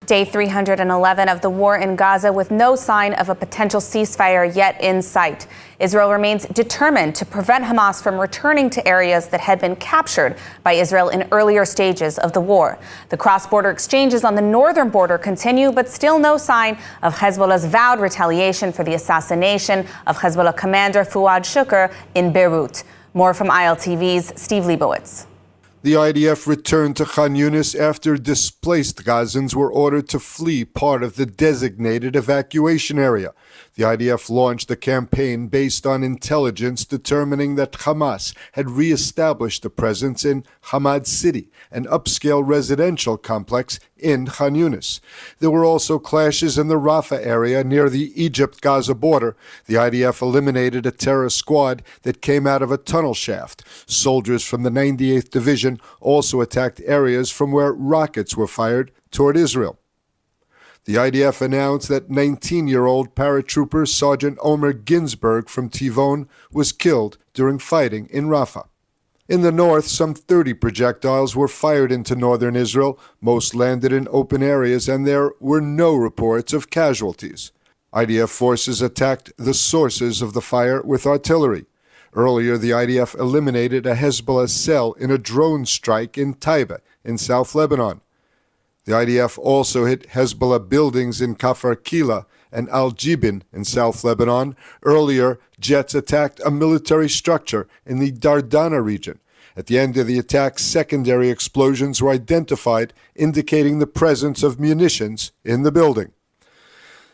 Day 311 of the war in Gaza with no sign of a potential ceasefire yet in sight. Israel remains determined to prevent Hamas from returning to areas that had been captured by Israel in earlier stages of the war. The cross-border exchanges on the northern border continue, but still no sign of Hezbollah's vowed retaliation for the assassination of Hezbollah commander Fouad Shukr in Beirut. More from ILTV's Steve Leibowitz. The IDF returned to Khan Yunis after displaced Gazans were ordered to flee part of the designated evacuation area. The IDF launched a campaign based on intelligence determining that Hamas had re-established a presence in Hamad City, an upscale residential complex in Khan Yunis. There were also clashes in the Rafah area near the Egypt-Gaza border. The IDF eliminated a terror squad that came out of a tunnel shaft. Soldiers from the 98th Division also attacked areas from where rockets were fired toward Israel. The IDF announced that 19-year-old paratrooper Sergeant Omer Ginsberg from Tivon was killed during fighting in Rafah. In the north, some 30 projectiles were fired into northern Israel. Most landed in open areas, and there were no reports of casualties. IDF forces attacked the sources of the fire with artillery. Earlier, the IDF eliminated a Hezbollah cell in a drone strike in Taiba, in South Lebanon. The IDF also hit Hezbollah buildings in Kafar Kila and Al-Jibin in South Lebanon. Earlier, jets attacked a military structure in the Dardana region. At the end of the attack, secondary explosions were identified, indicating the presence of munitions in the building.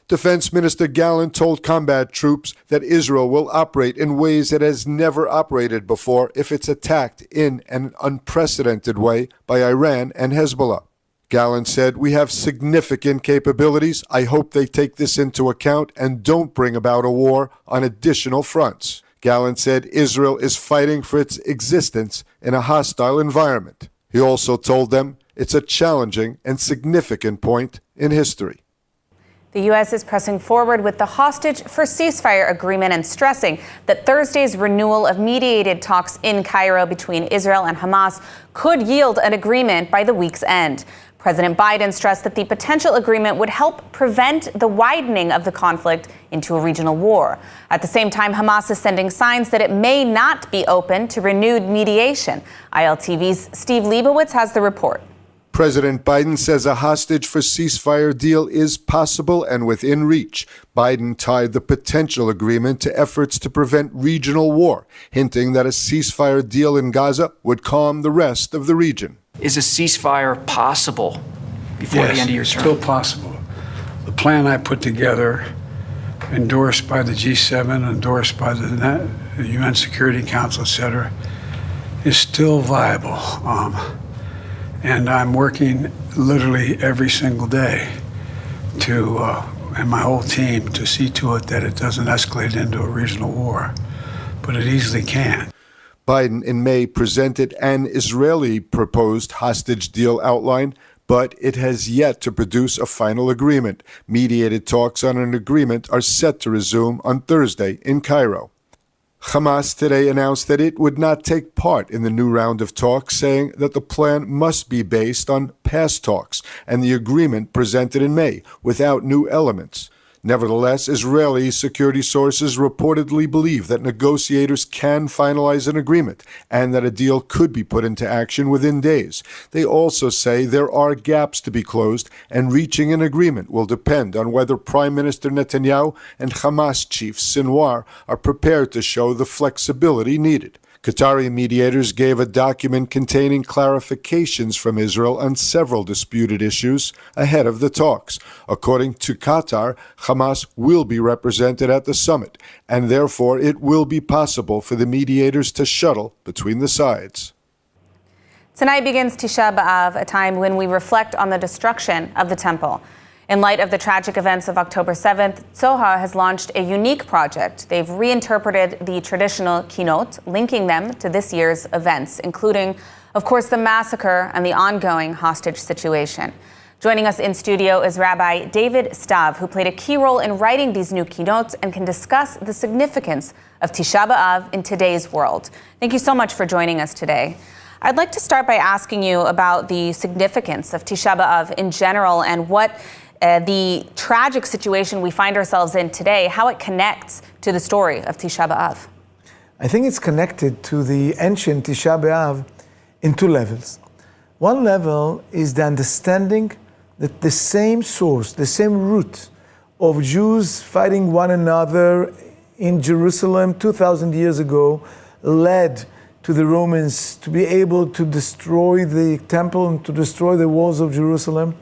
Defense Minister Gallant told combat troops that Israel will operate in ways it has never operated before if it's attacked in an unprecedented way by Iran and Hezbollah. Gallant said, "We have significant capabilities. I hope they take this into account and don't bring about a war on additional fronts." Gallant said Israel is fighting for its existence in a hostile environment. He also told them it's a challenging and significant point in history. The U.S. is pressing forward with the hostage for ceasefire agreement and stressing that Thursday's renewal of mediated talks in Cairo between Israel and Hamas could yield an agreement by the week's end. President Biden stressed that the potential agreement would help prevent the widening of the conflict into a regional war. At the same time, Hamas is sending signs that it may not be open to renewed mediation. ILTV's Steve Leibowitz has the report. President Biden says a hostage for ceasefire deal is possible and within reach. Biden tied the potential agreement to efforts to prevent regional war, hinting that a ceasefire deal in Gaza would calm the rest of the region. Is a ceasefire possible before the end of your term? Still possible. The plan I put together, endorsed by the G7, endorsed by the UN Security Council, etc., is still viable. And I'm working literally every single day to, and my whole team, to see to it that it doesn't escalate into a regional war. But it easily can. Biden in May presented an Israeli proposed hostage deal outline, but it has yet to produce a final agreement. Mediated talks on an agreement are set to resume on Thursday in Cairo. Hamas today announced that it would not take part in the new round of talks, saying that the plan must be based on past talks and the agreement presented in May without new elements. Nevertheless, Israeli security sources reportedly believe that negotiators can finalize an agreement and that a deal could be put into action within days. They also say there are gaps to be closed, and reaching an agreement will depend on whether Prime Minister Netanyahu and Hamas chief Sinwar are prepared to show the flexibility needed. Qatari mediators gave a document containing clarifications from Israel on several disputed issues ahead of the talks. According to Qatar, Hamas will be represented at the summit, and therefore it will be possible for the mediators to shuttle between the sides. Tonight begins Tisha B'Av, a time when we reflect on the destruction of the temple. In light of the tragic events of October 7th, Tzohar has launched a unique project. They've reinterpreted the traditional Kinot, linking them to this year's events, including, of course, the massacre and the ongoing hostage situation. Joining us in studio is Rabbi David Stav, who played a key role in writing these new Kinot and can discuss the significance of Tisha B'Av in today's world. Thank you so much for joining us today. I'd like to start by asking you about the significance of Tisha B'Av in general and what the tragic situation we find ourselves in today, how it connects to the story of Tisha B'Av. I think it's connected to the ancient Tisha B'Av in two levels. One level is the understanding that the same source, the same root of Jews fighting one another in Jerusalem 2,000 years ago led to the Romans to be able to destroy the temple and to destroy the walls of Jerusalem.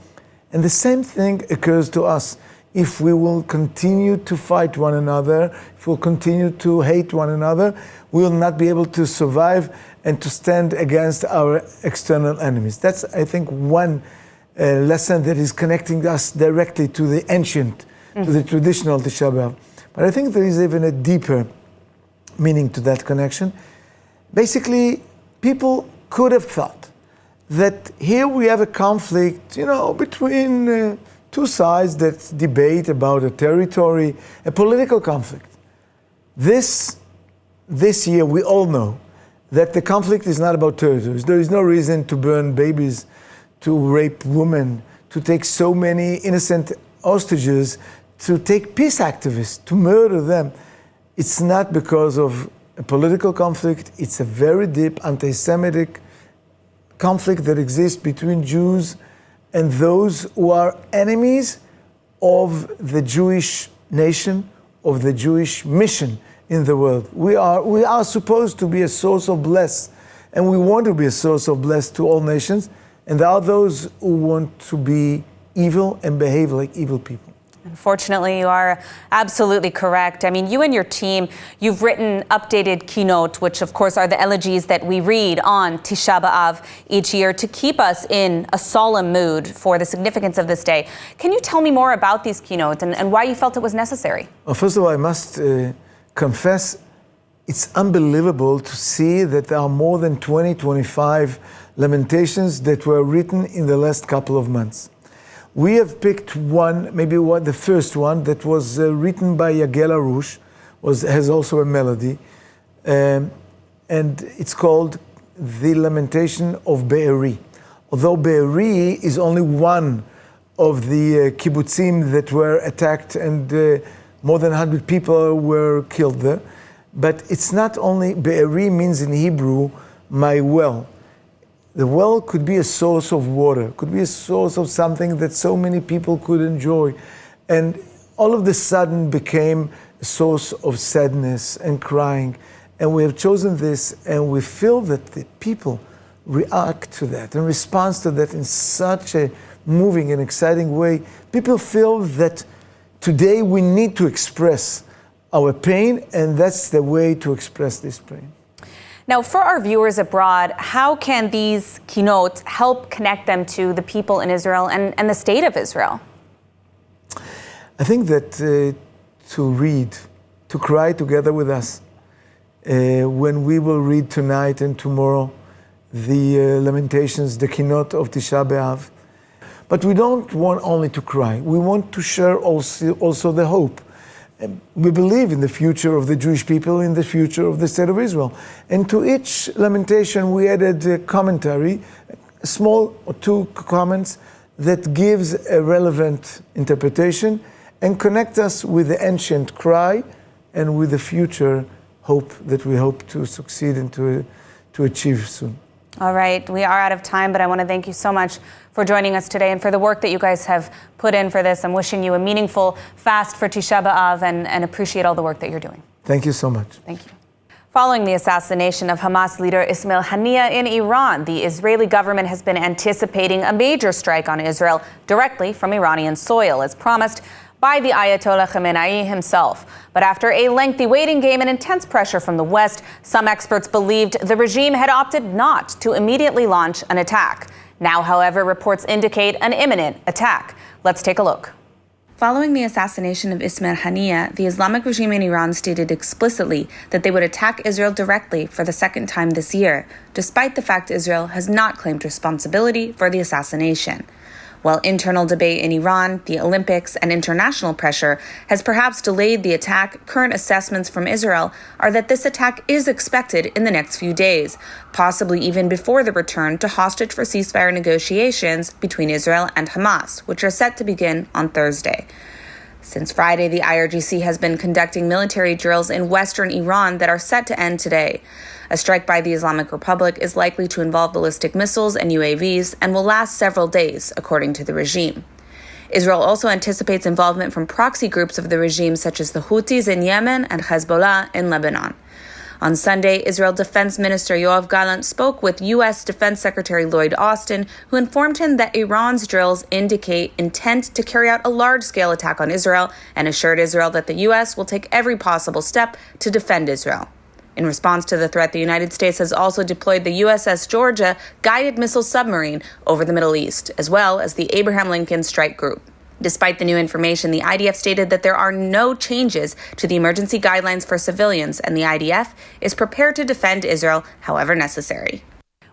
And the same thing occurs to us. If we will continue to fight one another, if we'll continue to hate one another, we will not be able to survive and to stand against our external enemies. That's, I think, one lesson that is connecting us directly to the ancient, to the traditional Tisha B'Av. But I think there is even a deeper meaning to that connection. Basically, people could have thought that here we have a conflict, between two sides that debate about a territory, a political conflict. This year, we all know that the conflict is not about territories. There is no reason to burn babies, to rape women, to take so many innocent hostages, to take peace activists, to murder them. It's not because of a political conflict. It's a very deep anti-Semitic conflict that exists between Jews and those who are enemies of the Jewish nation, of the Jewish mission in the world. We are supposed to be a source of bless, and we want to be a source of bless to all nations, and there are those who want to be evil and behave like evil people. Unfortunately, you are absolutely correct. I mean, you and your team, you've written updated keynote, which of course are the elegies that we read on Tisha B'Av each year to keep us in a solemn mood for the significance of this day. Can you tell me more about these keynotes and why you felt it was necessary? Well, first of all, I must confess, it's unbelievable to see that there are more than 25 lamentations that were written in the last couple of months. We have picked one, the first one that was written by Yagel Arush, has also a melody, and it's called The Lamentation of Be'eri. Although Be'eri is only one of the kibbutzim that were attacked and more than 100 people were killed there, but it's not only, Be'eri means in Hebrew, my well. The well could be a source of water, could be a source of something that so many people could enjoy. And all of a sudden became a source of sadness and crying. And we have chosen this, and we feel that the people react to that and respond to that in such a moving and exciting way. People feel that today we need to express our pain, and that's the way to express this pain. Now, for our viewers abroad, how can these keynotes help connect them to the people in Israel and the state of Israel? I think that to read, to cry together with us, when we will read tonight and tomorrow the lamentations, the keynote of Tisha B'Av. But we don't want only to cry. We want to share also the hope. We believe in the future of the Jewish people, in the future of the state of Israel. And to each lamentation, we added a commentary, a small or two comments that gives a relevant interpretation and connect us with the ancient cry and with the future hope that we hope to succeed and to achieve soon. All right, we are out of time, but I want to thank you so much for joining us today and for the work that you guys have put in for this. I'm wishing you a meaningful fast for Tisha B'Av and appreciate all the work that you're doing. Thank you so much. Thank you. Following the assassination of Hamas leader Ismail Haniyeh in Iran, the Israeli government has been anticipating a major strike on Israel directly from Iranian soil, as promised by the Ayatollah Khamenei himself. But after a lengthy waiting game and intense pressure from the West, some experts believed the regime had opted not to immediately launch an attack. Now, however, reports indicate an imminent attack. Let's take a look. Following the assassination of Ismail Haniyeh, the Islamic regime in Iran stated explicitly that they would attack Israel directly for the second time this year, despite the fact Israel has not claimed responsibility for the assassination. While internal debate in Iran, the Olympics, and international pressure has perhaps delayed the attack, current assessments from Israel are that this attack is expected in the next few days, possibly even before the return to hostage for ceasefire negotiations between Israel and Hamas, which are set to begin on Thursday. Since Friday, the IRGC has been conducting military drills in western Iran that are set to end today. A strike by the Islamic Republic is likely to involve ballistic missiles and UAVs and will last several days, according to the regime. Israel also anticipates involvement from proxy groups of the regime such as the Houthis in Yemen and Hezbollah in Lebanon. On Sunday, Israel Defense Minister Yoav Gallant spoke with U.S. Defense Secretary Lloyd Austin, who informed him that Iran's drills indicate intent to carry out a large-scale attack on Israel and assured Israel that the U.S. will take every possible step to defend Israel. In response to the threat, the United States has also deployed the USS Georgia guided missile submarine over the Middle East, as well as the Abraham Lincoln Strike Group. Despite the new information, the IDF stated that there are no changes to the emergency guidelines for civilians, and the IDF is prepared to defend Israel however necessary.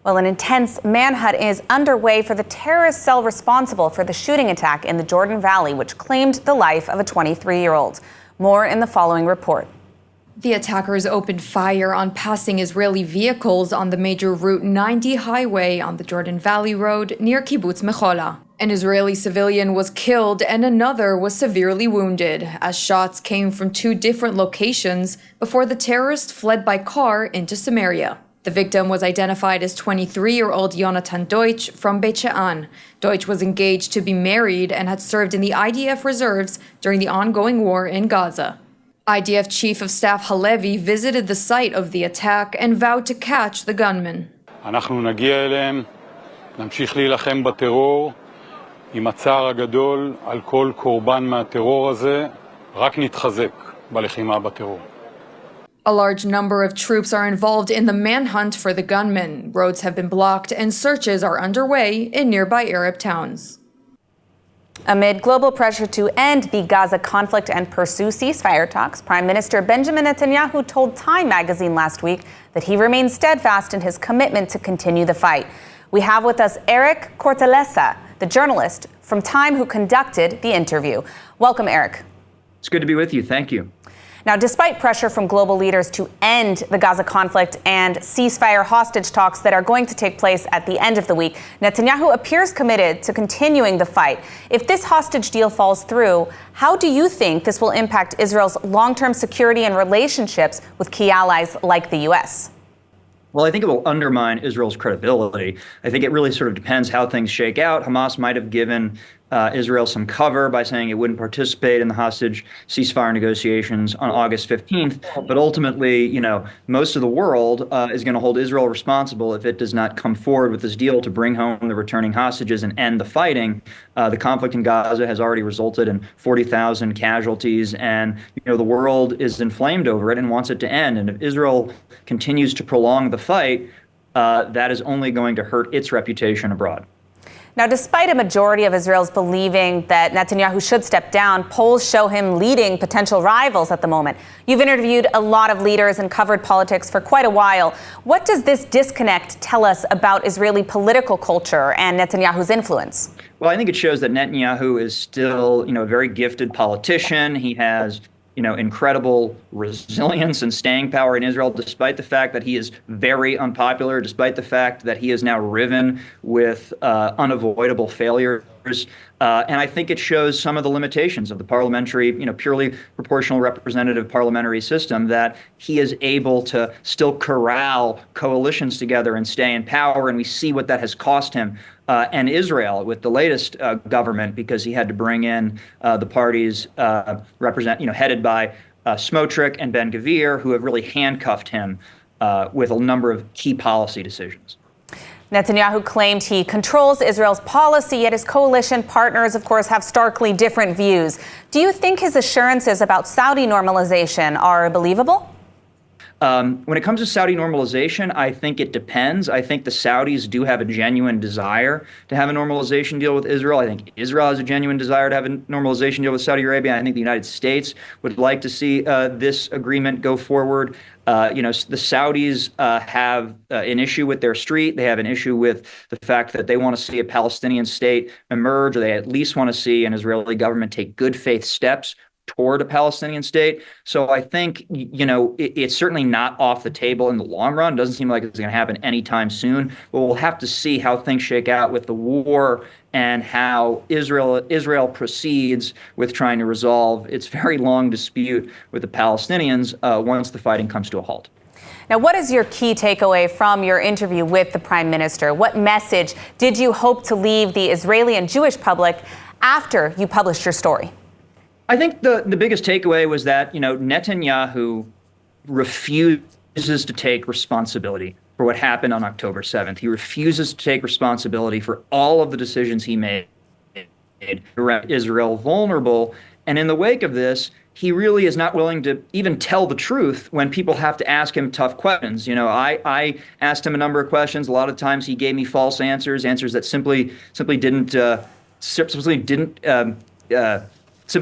Well, an intense manhunt is underway for the terrorist cell responsible for the shooting attack in the Jordan Valley, which claimed the life of a 23-year-old. More in the following report. The attackers opened fire on passing Israeli vehicles on the major Route 90 highway on the Jordan Valley Road near Kibbutz Mechola. An Israeli civilian was killed and another was severely wounded as shots came from two different locations before the terrorist fled by car into Samaria. The victim was identified as 23-year-old Yonatan Deutsch from Beit She'an. Deutsch was engaged to be married and had served in the IDF reserves during the ongoing war in Gaza. IDF Chief of Staff Halevi visited the site of the attack and vowed to catch the gunman. אנחנו נגיע אליהם, נמשיך להילחם בטרור, עם הצער הגדול על כל קורבן מהטרור הזה, רק נתחזק בלחימה בטרור. A large number of troops are involved in the manhunt for the gunman. Roads have been blocked and searches are underway in nearby Arab towns. Amid global pressure to end the Gaza conflict and pursue ceasefire talks, Prime Minister Benjamin Netanyahu told Time magazine last week that he remains steadfast in his commitment to continue the fight. We have with us Eric Cortellessa, the journalist from Time who conducted the interview. Welcome, Eric. It's good to be with you. Thank you. Now, despite pressure from global leaders to end the Gaza conflict and ceasefire hostage talks that are going to take place at the end of the week, Netanyahu appears committed to continuing the fight. If this hostage deal falls through, how do you think this will impact Israel's long-term security and relationships with key allies like the U.S.? Well, I think it will undermine Israel's credibility. I think it really sort of depends how things shake out. Hamas might have given Israel some cover by saying it wouldn't participate in the hostage ceasefire negotiations on August 15th. But ultimately, you know, most of the world is going to hold Israel responsible if it does not come forward with this deal to bring home the returning hostages and end the fighting. The conflict in Gaza has already resulted in 40,000 casualties, and you know the world is inflamed over it and wants it to end. And if Israel continues to prolong the fight, that is only going to hurt its reputation abroad. Now, despite a majority of Israelis believing that Netanyahu should step down, polls show him leading potential rivals at the moment. You've interviewed a lot of leaders and covered politics for quite a while. What does this disconnect tell us about Israeli political culture and Netanyahu's influence? Well, I think it shows that Netanyahu is still, you know, a very gifted politician. He has, you know, incredible resilience and staying power in Israel, despite the fact that he is very unpopular, despite the fact that he is now riven with unavoidable failures. And I think it shows some of the limitations of the parliamentary, you know, purely proportional representative parliamentary system, that he is able to still corral coalitions together and stay in power. And we see what that has cost him and Israel with the latest government, because he had to bring in the parties headed by Smotrich and Ben-Gvir, who have really handcuffed him with a number of key policy decisions. Netanyahu claimed he controls Israel's policy, yet his coalition partners, of course, have starkly different views. Do you think his assurances about Saudi normalization are believable? When it comes to Saudi normalization, I think it depends. I think the Saudis do have a genuine desire to have a normalization deal with Israel. I think Israel has a genuine desire to have a normalization deal with Saudi Arabia. I think the United States would like to see this agreement go forward. The Saudis have an issue with their street. They have an issue with the fact that they want to see a Palestinian state emerge, or they at least want to see an Israeli government take good faith steps toward a Palestinian state. So I think, it's certainly not off the table in the long run. It doesn't seem like it's going to happen anytime soon. But we'll have to see how things shake out with the war and how Israel proceeds with trying to resolve its very long dispute with the Palestinians once the fighting comes to a halt. Now, what is your key takeaway from your interview with the Prime Minister? What message did you hope to leave the Israeli and Jewish public after you published your story? I think the biggest takeaway was that, Netanyahu refuses to take responsibility for what happened on October 7th. He refuses to take responsibility for all of the decisions he made around Israel vulnerable. And in the wake of this, he really is not willing to even tell the truth when people have to ask him tough questions. I asked him a number of questions. A lot of times he gave me false answers that simply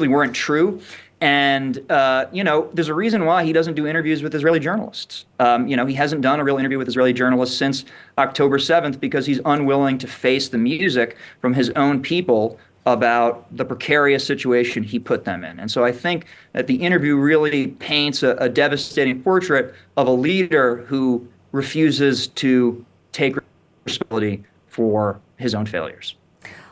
weren't true. And, there's a reason why he doesn't do interviews with Israeli journalists. He hasn't done a real interview with Israeli journalists since October 7th because he's unwilling to face the music from his own people about the precarious situation he put them in. And so I think that the interview really paints a devastating portrait of a leader who refuses to take responsibility for his own failures.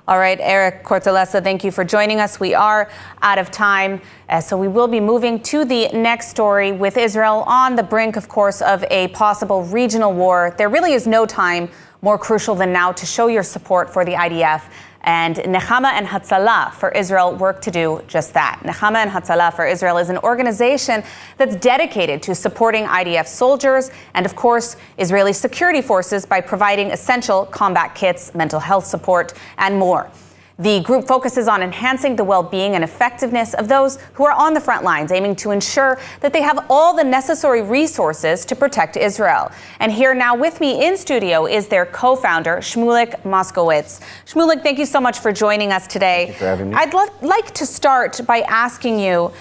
All right, Eric Cortellessa, thank you for joining us. We are out of time, so we will be moving to the next story with Israel on the brink, of course, of a possible regional war. There really is no time more crucial than now to show your support for the IDF. And Nechama and Hatzalah for Israel work to do just that. Nechama and Hatzalah for Israel is an organization that's dedicated to supporting IDF soldiers and, of course, Israeli security forces by providing essential combat kits, mental health support, and more. The group focuses on enhancing the well-being and effectiveness of those who are on the front lines, aiming to ensure that they have all the necessary resources to protect Israel. And here now with me in studio is their co-founder, Shmulik Moskowitz. Shmulik, thank you so much for joining us today. Thank you for having me. I'd like to start by asking you,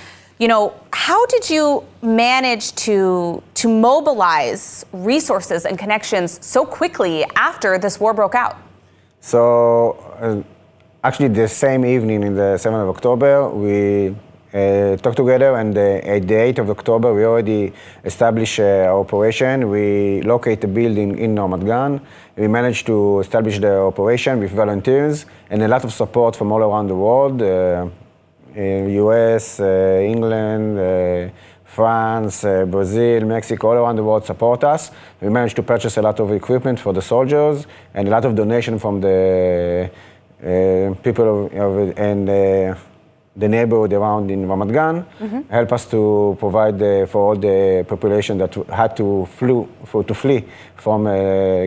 how did you manage to mobilize resources and connections so quickly after this war broke out? So, actually, the same evening, in the 7th of October, we talked together, and at the 8th of October, we already established our operation. We locate a building in Ramat Gan. We managed to establish the operation with volunteers and a lot of support from all around the world, US, England, France, Brazil, Mexico, all around the world support us. We managed to purchase a lot of equipment for the soldiers and a lot of donation from the people and the neighborhood around in Ramat Gan help us to provide for all the population that had to flee from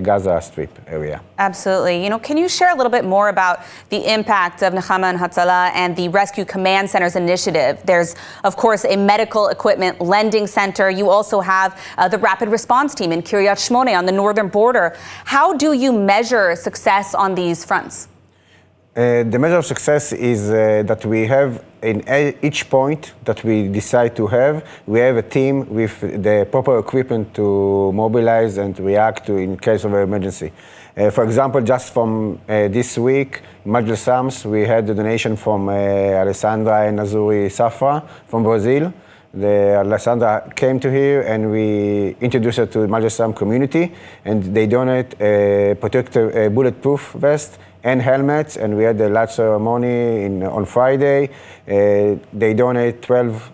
Gaza Strip area. Absolutely. Can you share a little bit more about the impact of Nechama and Hatzalah and the Rescue Command Center's initiative? There's, of course, a medical equipment lending center. You also have the rapid response team in Kiryat Shmone on the northern border. How do you measure success on these fronts? The measure of success is that we have in each point that we decide to have, we have a team with the proper equipment to mobilize and react to in case of an emergency. For example, just from this week, in Majlis Sams, we had a donation from Alessandra and Azuri Safra from Brazil. Alessandra came to here and we introduced her to the Majlis Sam community, and they donate a bulletproof vest and helmets, and we had the large ceremony on Friday. They donate 12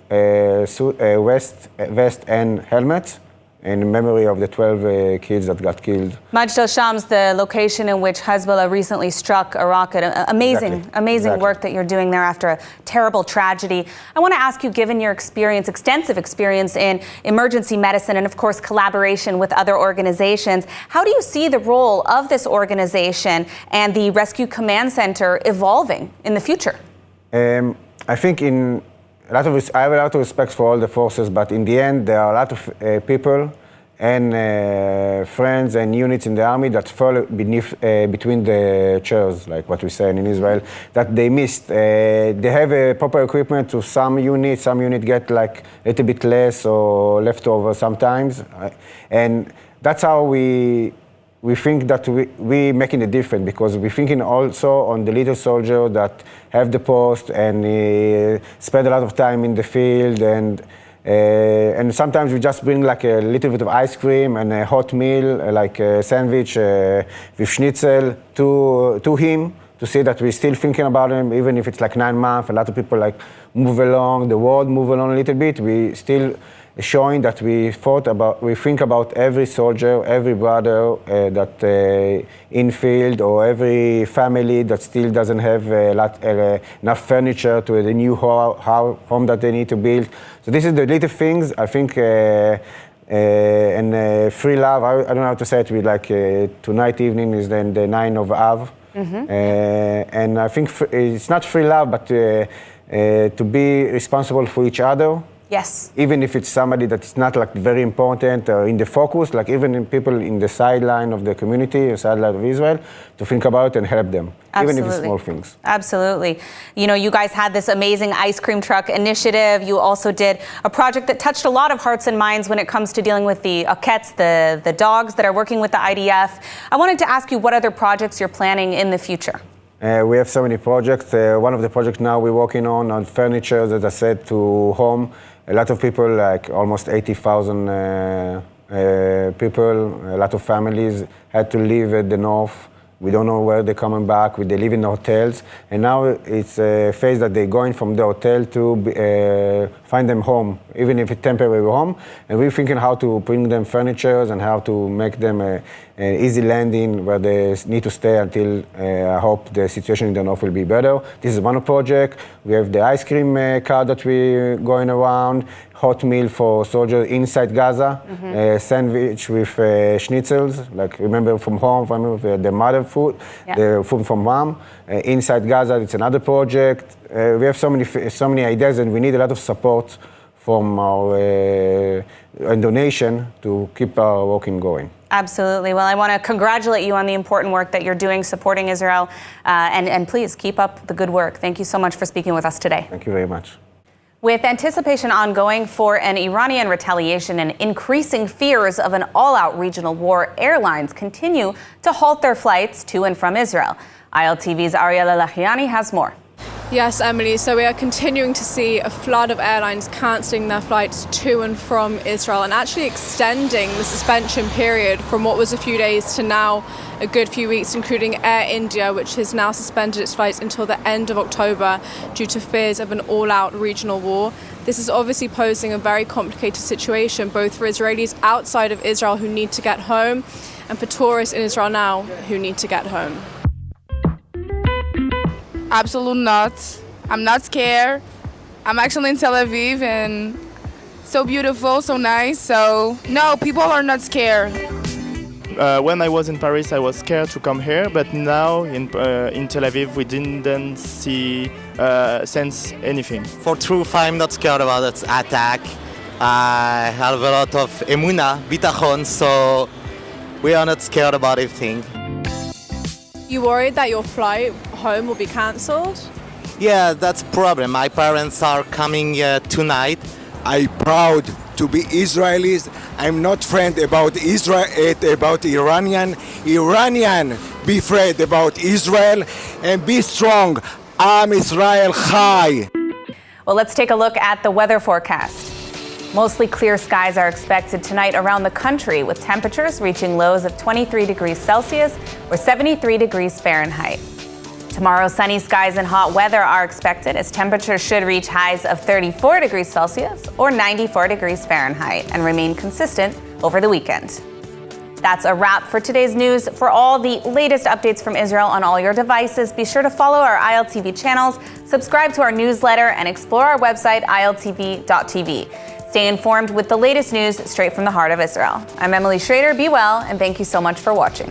vests and helmets in memory of the 12 kids that got killed. Majlis Shams, the location in which Hezbollah recently struck a rocket. Amazing work that you're doing there after a terrible tragedy. I want to ask you, given your extensive experience in emergency medicine and, of course, collaboration with other organizations, how do you see the role of this organization and the Rescue Command Center evolving in the future? I think in I have a lot of respect for all the forces, but in the end, there are a lot of people and friends and units in the army that fall between the chairs, like what we say in Israel, that they missed. They have proper equipment to some units get like a little bit less or leftover sometimes. And that's how we think that we making a difference, because we're thinking also on the little soldier that have the post and spend a lot of time in the field, and sometimes we just bring like a little bit of ice cream and a hot meal, like a sandwich with schnitzel to him, to see that we're still thinking about him, even if it's like 9 months. A lot of people like move along, the world move along a little bit. We still showing that we think about every soldier, every brother that in field, or every family that still doesn't have enough furniture to the new home that they need to build. So this is the little things, I think, and free love, I don't know how to say it, with like tonight evening is then the 9 of Av. Mm-hmm. And I think it's not free love, but to be responsible for each other. Yes. Even if it's somebody that's not like very important in the focus, like even in people in the sideline of the community, the sideline of Israel, to think about and help them. Absolutely. Even if it's small things. Absolutely. You know, you guys had this amazing ice cream truck initiative. You also did a project that touched a lot of hearts and minds when it comes to dealing with the akets, the dogs that are working with the IDF. I wanted to ask you what other projects you're planning in the future. We have so many projects. One of the projects now we're working on furniture, as I said, to home. A lot of people, like almost 80,000 people, a lot of families had to live at the north. We don't know where they're coming back. They live in hotels. And now it's a phase that they're going from the hotel to find them home, even if it's temporary home. And we're thinking how to bring them furniture and how to make them an easy landing where they need to stay until I hope the situation in the north will be better. This is one project. We have the ice cream car that we're going around, hot meal for soldiers inside Gaza, sandwich with schnitzels, like remember from home, the mother food, the food from mom. Inside Gaza, it's another project. We have so many ideas, and we need a lot of support from our donation to keep our working going. Absolutely. Well, I want to congratulate you on the important work that you're doing supporting Israel, and please keep up the good work. Thank you so much for speaking with us today. Thank you very much. With anticipation ongoing for an Iranian retaliation and increasing fears of an all-out regional war, airlines continue to halt their flights to and from Israel. ILTV's Ariel Elahiani has more. Yes, Emily. So we are continuing to see a flood of airlines cancelling their flights to and from Israel and actually extending the suspension period from what was a few days to now a good few weeks, including Air India, which has now suspended its flights until the end of October due to fears of an all-out regional war. This is obviously posing a very complicated situation, both for Israelis outside of Israel who need to get home and for tourists in Israel now who need to get home. Absolute nuts. I'm not scared. I'm actually in Tel Aviv and so beautiful, so nice. So no, people are not scared. When I was in Paris, I was scared to come here, but now in Tel Aviv, we didn't sense anything. For truth, I'm not scared about that attack. I have a lot of emunah, bitachon, so we are not scared about everything. You worried that your flight home will be cancelled? Yeah, that's a problem. My parents are coming tonight. I'm proud to be Israelis. I'm not friend about Israel, about Iranian. Iranian, be afraid about Israel and be strong. Am Israel Chai. Well, let's take a look at the weather forecast. Mostly clear skies are expected tonight around the country, with temperatures reaching lows of 23 degrees Celsius or 73 degrees Fahrenheit. Tomorrow, sunny skies and hot weather are expected, as temperatures should reach highs of 34 degrees Celsius or 94 degrees Fahrenheit and remain consistent over the weekend. That's a wrap for today's news. For all the latest updates from Israel on all your devices, be sure to follow our ILTV channels, subscribe to our newsletter, and explore our website, iltv.tv. Stay informed with the latest news straight from the heart of Israel. I'm Emily Schrader. Be well, and thank you so much for watching.